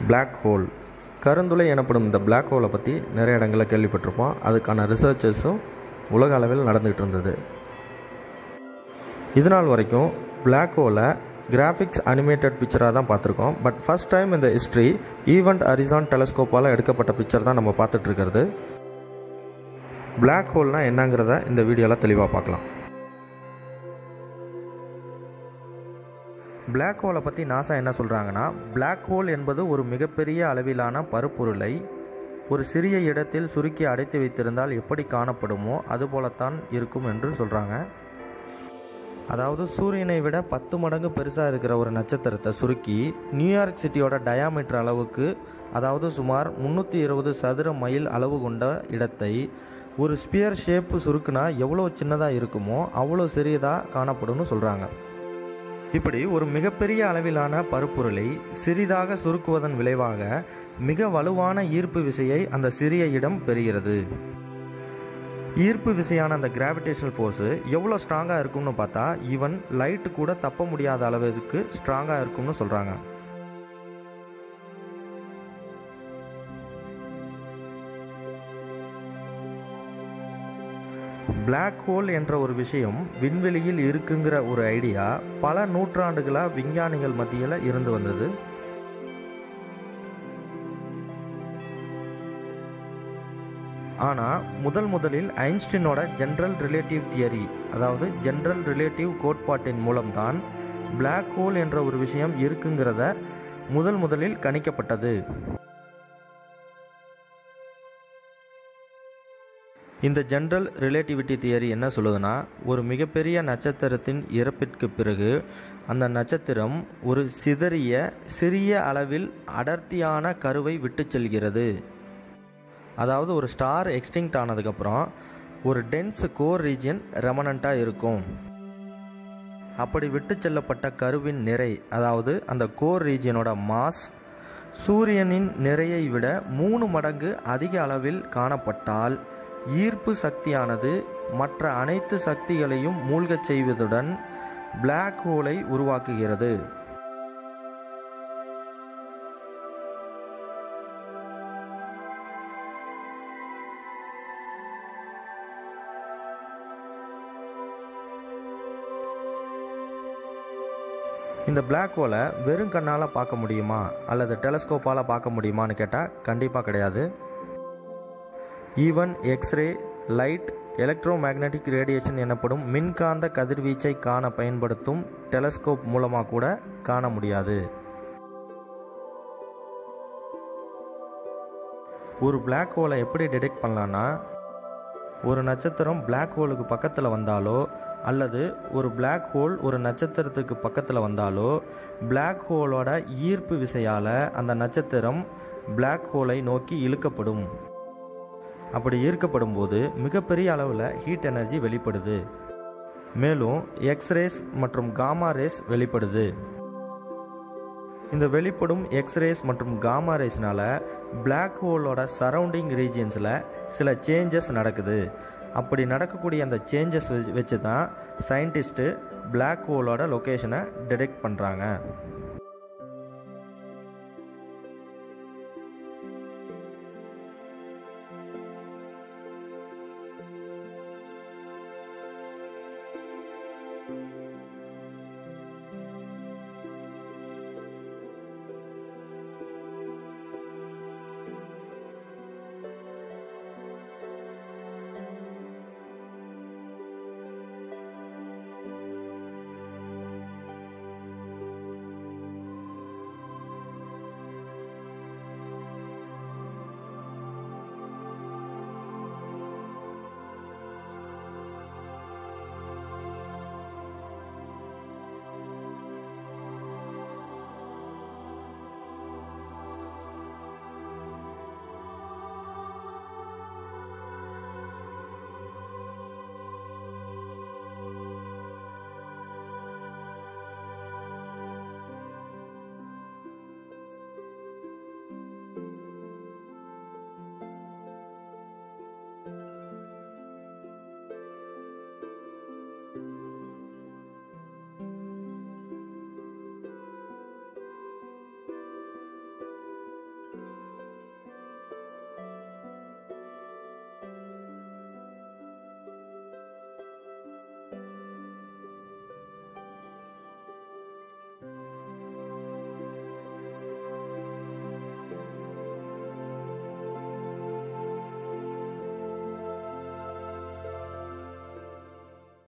Black hole கருந்துளை எனப்படும் இந்த black ஹோலை பற்றி நிறைய இடங்களில் கேள்விப்பட்டிருப்போம். அதுக்கான ரிசர்ச்சஸும் உலக அளவில் நடந்துகிட்டு இருந்தது. இதனால் வரைக்கும் பிளாக் ஹோலை கிராஃபிக்ஸ் அனிமேட்டட் பிக்சராக தான் பார்த்துருக்கோம். பட் ஃபர்ஸ்ட் டைம் இந்த ஹிஸ்ட்ரி ஈவெண்ட் ஹரிசான் டெலஸ்கோப்பால் எடுக்கப்பட்ட பிக்சர் தான் நம்ம பார்த்துட்ருக்கிறது. பிளாக் ஹோல்னால் என்னங்கிறத இந்த வீடியோவில் தெளிவாக பார்க்கலாம். பிளாக் ஹோலை பற்றி நாசா என்ன சொல்கிறாங்கன்னா, பிளாக் ஹோல் என்பது ஒரு மிகப்பெரிய அளவிலான பருப்பொருளை ஒரு சிறிய இடத்தில் சுருக்கி அடைத்து வைத்திருந்தால் எப்படி காணப்படுமோ அதுபோலத்தான் இருக்கும் என்று சொல்கிறாங்க. அதாவது சூரியனை விட 10 மடங்கு பெருசாக இருக்கிற ஒரு நட்சத்திரத்தை சுருக்கி நியூயார்க் சிட்டியோட டயாமீட்டர் அளவுக்கு, அதாவது சுமார் 320 சதுர மைல் அளவு கொண்ட இடத்தை ஒரு ஸ்பியர் ஷேப்பு சுருக்குனா எவ்வளோ சின்னதாக இருக்குமோ அவ்வளோ சிறியதாக காணப்படும்னு சொல்கிறாங்க. இப்படி ஒரு மிகப்பெரிய அளவிலான பருப்பொருளை சிறிதாக சுருக்குவதன் விளைவாக மிக வலுவான ஈர்ப்பு விசையை அந்த சிறிய இடம் பெறுகிறது. ஈர்ப்பு விசையான அந்த கிராவிடேஷனல் ஃபோர்ஸு எவ்வளோ ஸ்ட்ராங்காக இருக்கும்னு பார்த்தா ஈவன் லைட்டு கூட தப்ப முடியாத அளவுக்கு ஸ்ட்ராங்காக இருக்கும்னு சொல்கிறாங்க. பிளாக் ஹோல் என்ற ஒரு விஷயம் விண்வெளியில் இருக்குங்கிற ஒரு ஐடியா பல நூற்றாண்டுகளாக விஞ்ஞானிகள் மத்தியில் இருந்து வந்தது. ஆனால் முதலில் ஐன்ஸ்டீனோட ஜென்ரல் ரிலேட்டிவ் தியரி, அதாவது ஜென்ரல் ரிலேட்டிவ் கோட்பாட்டின் மூலம்தான் பிளாக் ஹோல் என்ற ஒரு விஷயம் இருக்குங்கிறத முதலில் கணிக்கப்பட்டது. இந்த ஜென்ரல் ரிலேட்டிவிட்டி தியரி என்ன சொல்லுதுன்னா, ஒரு மிகப்பெரிய நட்சத்திரத்தின் இறப்பிற்கு பிறகு அந்த நட்சத்திரம் ஒரு சிதறிய சிறிய அளவில் அடர்த்தியான கருவை விட்டு செல்கிறது. அதாவது ஒரு ஸ்டார் எக்ஸ்டிங்க்ட் ஆனதுக்கப்புறம் ஒரு டென்ஸ் கோர் ரீஜியன் ரெமனண்ட்டாக இருக்கும். அப்படி விட்டு செல்லப்பட்ட கருவின் நிறை, அதாவது அந்த கோர் ரீஜியனோட மாஸ் சூரியனின் நிறையை விட 3 மடங்கு அதிக அளவில் காணப்பட்டால் ஈர்ப்பு சக்தியானது மற்ற அனைத்து சக்திகளையும் மூழ்கச் செய்வதுடன் பிளாக் ஹோலை உருவாக்குகிறது. இந்த பிளாக் ஹோலை வெறும் கண்ணால் பார்க்க முடியுமா அல்லது டெலஸ்கோப்பால் பார்க்க முடியுமான்னு கேட்டால் கண்டிப்பாக கிடையாது. Even X ray, light, electromagnetic radiation எனப்படும் மின்காந்த கதிர்வீச்சை காண பயன்படுத்தும் டெலஸ்கோப் மூலமாக கூட காண முடியாது. ஒரு பிளாக் ஹோலை எப்படி டிடெக்ட் பண்ணலான்னா, ஒரு நட்சத்திரம் பிளாக் ஹோலுக்கு பக்கத்தில் வந்தாலோ அல்லது ஒரு பிளாக் ஹோல் ஒரு நட்சத்திரத்துக்கு பக்கத்தில் வந்தாலோ பிளாக் ஹோலோட ஈர்ப்பு விசையால் அந்த நட்சத்திரம் பிளாக் ஹோலை நோக்கி இழுக்கப்படும். அப்படி ஈர்க்கப்படும் போது மிகப்பெரிய அளவில் ஹீட் எனர்ஜி வெளிப்படுது. மேலும் எக்ஸ்ரேஸ் மற்றும் காமா ரேஸ் வெளிப்படுது. இந்த வெளிப்படும் எக்ஸ்ரேஸ் மற்றும் காமா ரேஸ்னால பிளாக் ஹோலோட சரௌண்டிங் ரீஜியன்ஸில் சில சேஞ்சஸ் நடக்குது. அப்படி நடக்கக்கூடிய அந்த சேஞ்சஸ் வச்சு தான் சயின்டிஸ்ட்டு பிளாக் ஹோலோட லொக்கேஷனை டிடெக்ட் பண்ணுறாங்க.